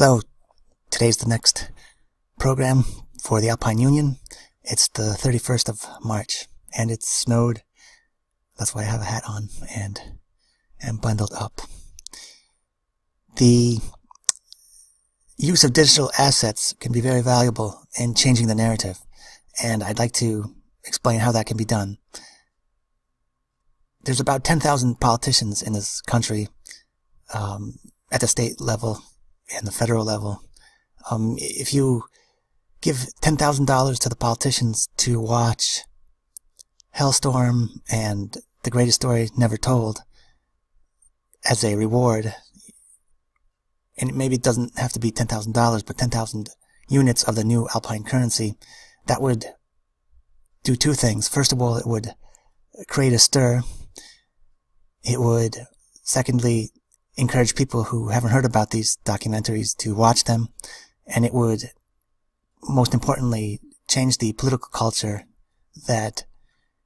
Hello, today's the next program for the Alpine Union. It's the 31st of March, and it snowed. That's why I have a hat on and am bundled up. The use of digital assets can be very valuable in changing the narrative, and I'd like to explain how that can be done. There's about 10,000 politicians in this country, at the state level and the federal level. If you give $10,000 to the politicians to watch Hellstorm and The Greatest Story Never Told as a reward, and maybe it doesn't have to be $10,000, but 10,000 units of the new Alpine currency, that would do two things. First of all, it would create a stir. It would, secondly, encourage people who haven't heard about these documentaries to watch them, and it would, most importantly, change the political culture that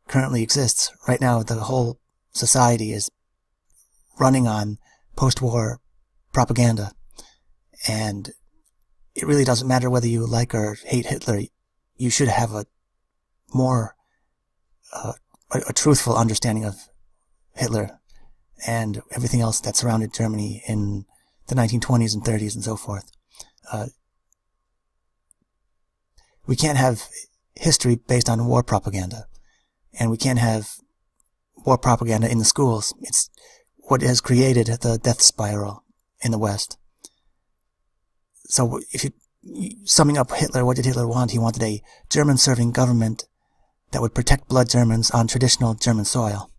currently exists. Right now, the whole society is running on post-war propaganda, and it really doesn't matter whether you like or hate Hitler. You should have a more a truthful understanding of Hitler and everything else that surrounded Germany in the 1920s and 30s and so forth. We can't have history based on war propaganda, and we can't have war propaganda in the schools. It's what has created the death spiral in the West. So if summing up Hitler, what did Hitler want? He wanted a German-serving government that would protect blood Germans on traditional German soil.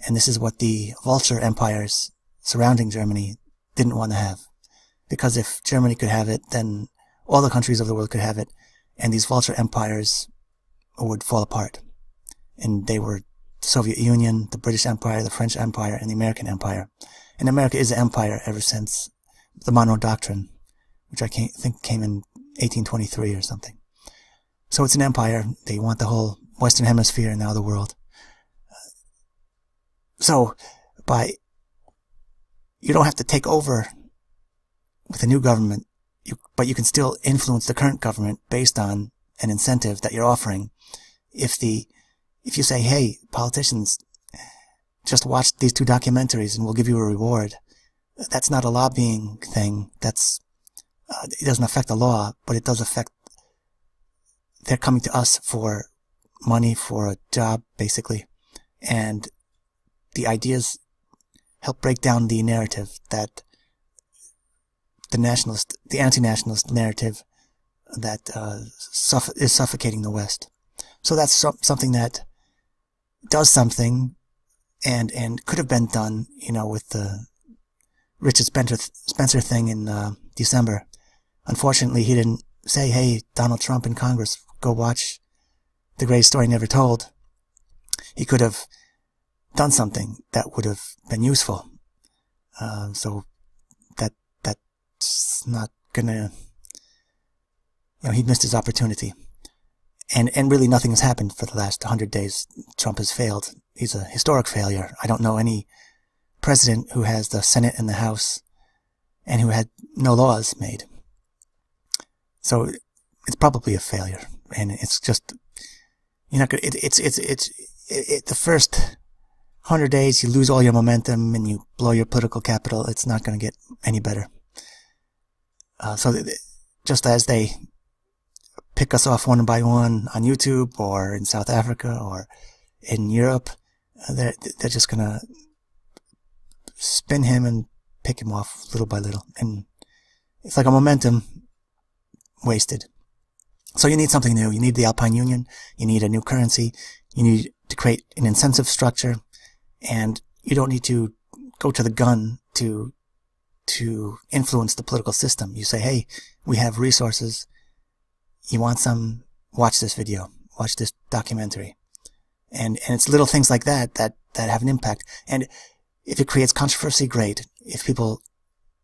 And this is what the vulture empires surrounding Germany didn't want to have. Because if Germany could have it, then all the countries of the world could have it, and these vulture empires would fall apart. And they were the Soviet Union, the British Empire, the French Empire, and the American Empire. And America is an empire ever since the Monroe Doctrine, which I think came in 1823 or something. So it's an empire. They want the whole Western Hemisphere and now the world. So, you don't have to take over with a new government, but you can still influence the current government based on an incentive that you're offering. If you say, hey, politicians, just watch these two documentaries and we'll give you a reward, that's not a lobbying thing. It doesn't affect the law, but it does affect, they're coming to us for money, for a job, basically. And the ideas help break down the narrative that the anti-nationalist narrative that is suffocating the West. So that's something that does something, and could have been done, with the Richard Spencer thing in December. Unfortunately, he didn't say, "Hey, Donald Trump in Congress, go watch The Greatest Story Never Told." He could have done something that would have been useful. So that's not gonna, he missed his opportunity. And really nothing has happened for the last 100 days. Trump has failed. He's a historic failure. I don't know any president who has the Senate and the House and who had no laws made. So it's probably a failure. And it's just, you're not gonna, the first 100 days, you lose all your momentum and you blow your political capital. It's not going to get any better. So just as they pick us off one by one on YouTube or in South Africa or in Europe, they're just going to spin him and pick him off little by little. And it's like a momentum wasted. So you need something new. You need the Alpine Union. You need a new currency. You need to create an incentive structure. And you don't need to go to the gun to influence the political system. You say, hey, we have resources. You want some? Watch this video. Watch this documentary. And it's little things like that have an impact. And if it creates controversy, great. If people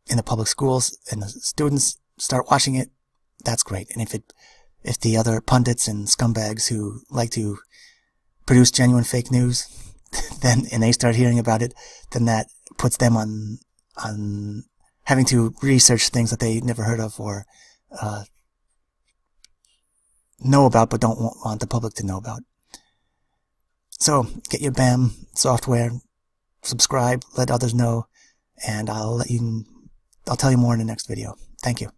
in the public schools and the students start watching it, that's great. And if the other pundits and scumbags who like to produce genuine fake news, and they start hearing about it, then that puts them on having to research things that they never heard of or know about but don't want the public to know about. So get your BAM software, subscribe, let others know, and I'll tell you more in the next video. Thank you.